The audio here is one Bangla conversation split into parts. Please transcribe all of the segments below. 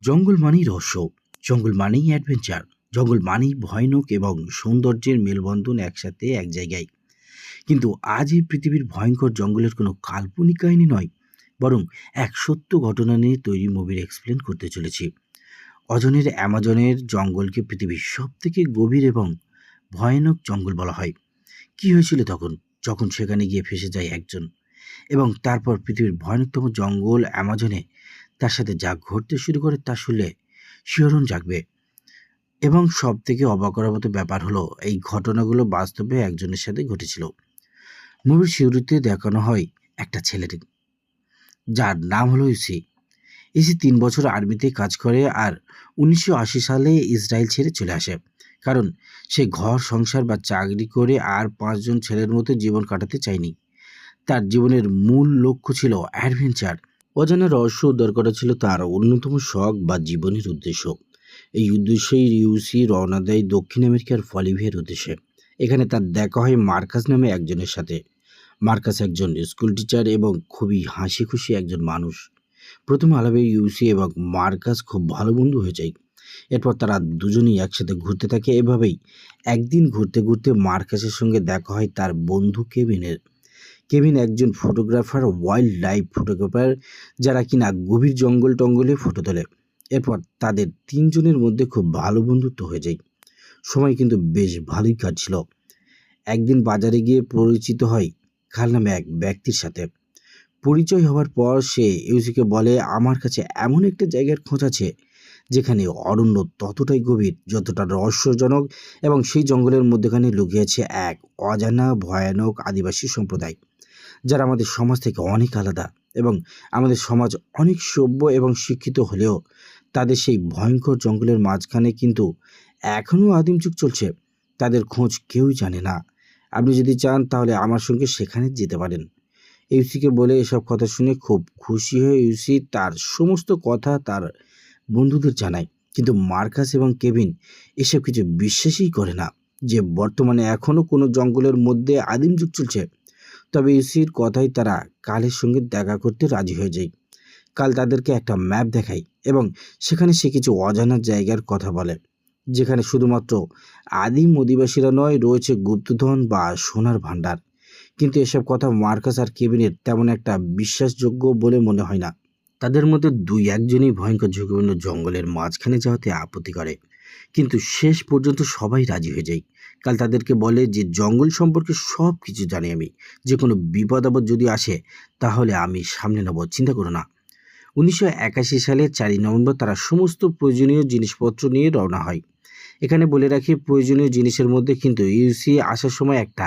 জঙ্গল মানেই রহস্য, জঙ্গল মানেই অ্যাডভেঞ্চার, জঙ্গল মানেই ভয়ানক এবং সৌন্দর্যের মেলবন্ধন একসাথে এক জায়গায়। কিন্তু আজ এই পৃথিবীর ভয়ঙ্কর জঙ্গলের কোনো কাল্পনিক কাহিনী নয়, বরং এক সত্য ঘটনা নিয়ে তৈরি মুভির এক্সপ্লেন করতে চলেছি। অজনের অ্যামাজনের জঙ্গলকে পৃথিবীর সবথেকে গভীর এবং ভয়ানক জঙ্গল বলা হয়। কি হয়েছিল তখন, যখন সেখানে গিয়ে ফেঁসে যায় একজন, এবং তারপর পৃথিবীর ভয়ানকতম জঙ্গল অ্যামাজনে তার সাথে যা ঘটতে শুরু করে তা শুনলে শিহরণ জাগবে। এবং সব থেকে অবাক করার মতো ব্যাপার হলো এই ঘটনাগুলো বাস্তবে একজনের সাথে ঘটেছিল। মুভির শুরুতে দেখানো হয় একটা ছেলের, যার নাম হলো ইউসি। ইসি 3 বছর আর্মিতে কাজ করে আর 1980 সালে ইসরায়েল ছেড়ে চলে আসে, কারণ সে ঘর সংসার বা চাকরি করে আর 5জন ছেলের মতো জীবন কাটাতে চায়নি। তার জীবনের মূল লক্ষ্য ছিল অ্যাডভেঞ্চার। অজানা রহস্য উদ্ধার করা ছিল তার অন্যতম শখ বা জীবনের উদ্দেশ্য। এই উদ্দেশ্যেই রিউসি রওনা দেয় দক্ষিণ আমেরিকার বলিভিয়ার উদ্দেশ্যে। এখানে তার দেখা হয় মার্কাস নামে একজনের সাথে। মার্কাস একজন স্কুল টিচার এবং খুবই হাসি খুশি একজন মানুষ। প্রথম আলাপে ইউসি এবং মার্কাস খুব ভালো বন্ধু হয়ে যায়। এরপর তারা দুজনেই একসাথে ঘুরতে থাকে। এভাবেই একদিন ঘুরতে ঘুরতে মার্কাসের সঙ্গে দেখা হয় তার বন্ধু কেভিনের। কেভিন একজন ফটোগ্রাফার, ওয়াইল্ড লাইফ ফটোগ্রাফার, যারা কিনা গভীর জঙ্গল টঙ্গলে ফটো তোলে। এরপর তাদের তিনজনের মধ্যে খুব ভালো বন্ধুত্ব হয়ে যায়। সময় কিন্তু বেশ ভালোই কাটছিল। একদিন বাজারে গিয়ে পরিচিত হয় খাল নামে এক ব্যক্তির সাথে। পরিচয় হওয়ার পর সে ইউসিকে বলে, আমার কাছে এমন একটা জায়গার খোঁজ আছে যেখানে অরণ্য ততটাই গভীর যতটা রহস্যজনক, এবং সেই জঙ্গলের মধ্যেখানে লুকিয়েছে এক অজানা ভয়ানক আদিবাসী সম্প্রদায়, যারা আমাদের সমাজ থেকে অনেক আলাদা। এবং আমাদের সমাজ অনেক সভ্য এবং শিক্ষিত হলেও তাদের সেই ভয়ঙ্কর জঙ্গলের মাঝখানে কিন্তু এখনও আদিম যুগ চলছে। তাদের খোঁজ কেউই জানে না। আপনি যদি চান তাহলে আমার সঙ্গে সেখানে যেতে পারেন। ইউসিকে বলে এসব কথা শুনে খুব খুশি হয়ে ইউসি তার সমস্ত কথা তার বন্ধুদের জানায়। কিন্তু মার্কাস এবং কেভিন এসব কিছু বিশ্বাসই করে না যে বর্তমানে এখনও কোনো জঙ্গলের মধ্যে আদিম যুগ চলছে। তবে ইউসির কথাই তারা কালের সঙ্গে দেখা করতে রাজি হয়ে যায়। কাল তাদেরকে একটা ম্যাপ দেখায় এবং সেখানে সে কিছু অজানা জায়গার কথা বলে, যেখানে শুধুমাত্র আদিম অধিবাসীরা নয়, রয়েছে গুপ্তধন বা সোনার ভাণ্ডার। কিন্তু এসব কথা মার্কাস আর কেবিনের তেমন একটা বিশ্বাসযোগ্য বলে মনে হয় না। তাদের মধ্যে দুই একজনই ভয়ঙ্কর ঝুঁকিপূর্ণ জঙ্গলের মাঝখানে যাওয়াতে আপত্তি করে, কিন্তু শেষ পর্যন্ত সবাই রাজি হয়ে যায়। কাল তাদেরকে বলে যে জঙ্গল সম্পর্কে সব কিছু জানি আমি, যে কোনো বিপদ আপদ যদি আসে তাহলে আমি সামনে নেব, চিন্তা করো না। 1981 সালের 4 নভেম্বর তারা সমস্ত প্রয়োজনীয় জিনিসপত্র নিয়ে রওনা হয়। এখানে বলে রাখি, প্রয়োজনীয় জিনিসের মধ্যে কিন্তু ইউসি আসার সময় একটা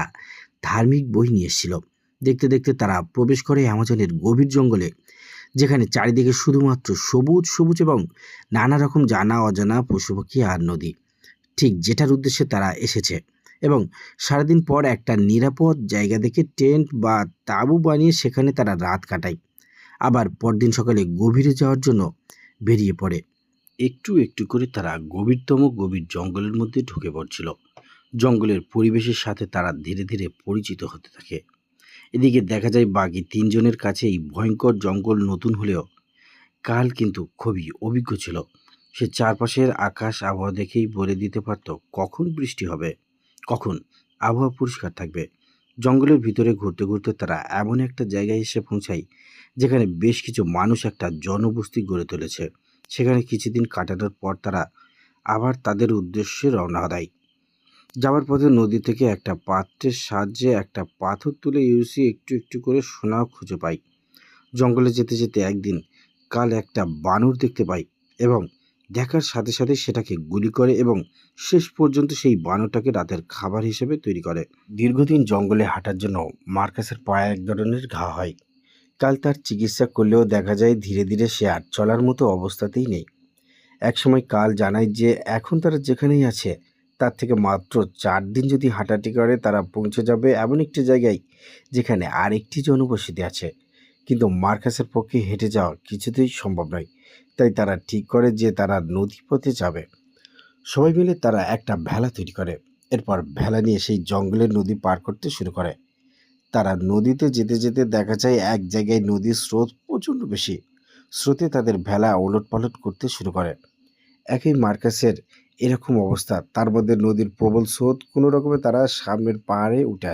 ধার্মিক বই নিয়ে এসেছিল। দেখতে দেখতে তারা প্রবেশ করে অ্যামাজনের গভীর জঙ্গলে, যেখানে চারিদিকে শুধুমাত্র সবুজ সবুজ এবং নানা রকম জানা অজানা পশু পাখি আর নদী, ঠিক যেটার উদ্দেশ্যে তারা এসেছে। এবং সারাদিন পর একটা নিরাপদ জায়গা দেখে টেন্ট বা তাঁবু বানিয়ে সেখানে তারা রাত কাটায়। আবার পরদিন সকালে গভীরে যাওয়ার জন্য বেরিয়ে পড়ে। একটু একটু করে তারা গভীরতম গভীর জঙ্গলের মধ্যে ঢুকে পড়ছিল। জঙ্গলের পরিবেশের সাথে তারা ধীরে ধীরে পরিচিত হতে থাকে। এদিকে দেখা যায় বাকি তিনজনের কাছে এই ভয়ঙ্কর জঙ্গল নতুন হলেও কাল কিন্তু খুবই অভিজ্ঞ ছিল। সে চারপাশের আকাশ আবহাওয়া দেখেই বলে দিতে পারত কখন বৃষ্টি হবে, কখন আবহাওয়া পরিষ্কার থাকবে। জঙ্গলের ভিতরে ঘুরতে ঘুরতে তারা এমন একটা জায়গায় এসে পৌঁছায় যেখানে বেশ কিছু মানুষ একটা জনবস্তি গড়ে তুলেছে। সেখানে কিছুদিন কাটানোর পর তারা আবার তাদের উদ্দেশ্যে রওনা দেয়। যাওয়ার পথে নদী থেকে একটা পাত্রের সাহায্যে একটা পাথর তুলে ইউসি একটু একটু করে সোনা খুঁজে পায়। জঙ্গলে যেতে যেতে একদিন কাল একটা বানর দেখতে পায় এবং দেখার সাথে সাথে সেটাকে গুলি করে এবং শেষ পর্যন্ত সেই বানরটাকে রাতের খাবার হিসেবে তৈরি করে। দীর্ঘদিন জঙ্গলে হাঁটার জন্য মার্কাসের পায়ে এক ধরনের ঘা হয়। কাল তার চিকিৎসা করলেও দেখা যায় ধীরে ধীরে সে আর চলার মতো অবস্থাতেই নেই। একসময় কাল জানায় যে এখন তারা যেখানেই আছে তার থেকে মাত্র 4 দিন যদি হাঁটাহাঁটি করে তারা পৌঁছে যাবে এমন একটি জায়গায় যেখানে আরেকটি জনবসতি আছে। কিন্তু মার্কাসের পক্ষে হেঁটে যাওয়া কিছুতেই সম্ভব নয়। তাই তারা ঠিক করে যে তারা নদীপথে যাবে। সবাই মিলে তারা একটা ভেলা তৈরি করে। এরপর ভেলা নিয়ে সেই জঙ্গলের নদী পার করতে শুরু করে। তারা নদীতে যেতে যেতে দেখা যায় এক জায়গায় নদীর স্রোত প্রচণ্ড বেশি। স্রোতে তাদের ভেলা ওলটপালট করতে শুরু করে। একই মার্কাসের এরকম অবস্থা, তার মধ্যে নদীর প্রবল স্রোত, কোনো রকমে তারা সামনের পাহাড়ে উঠে আসে।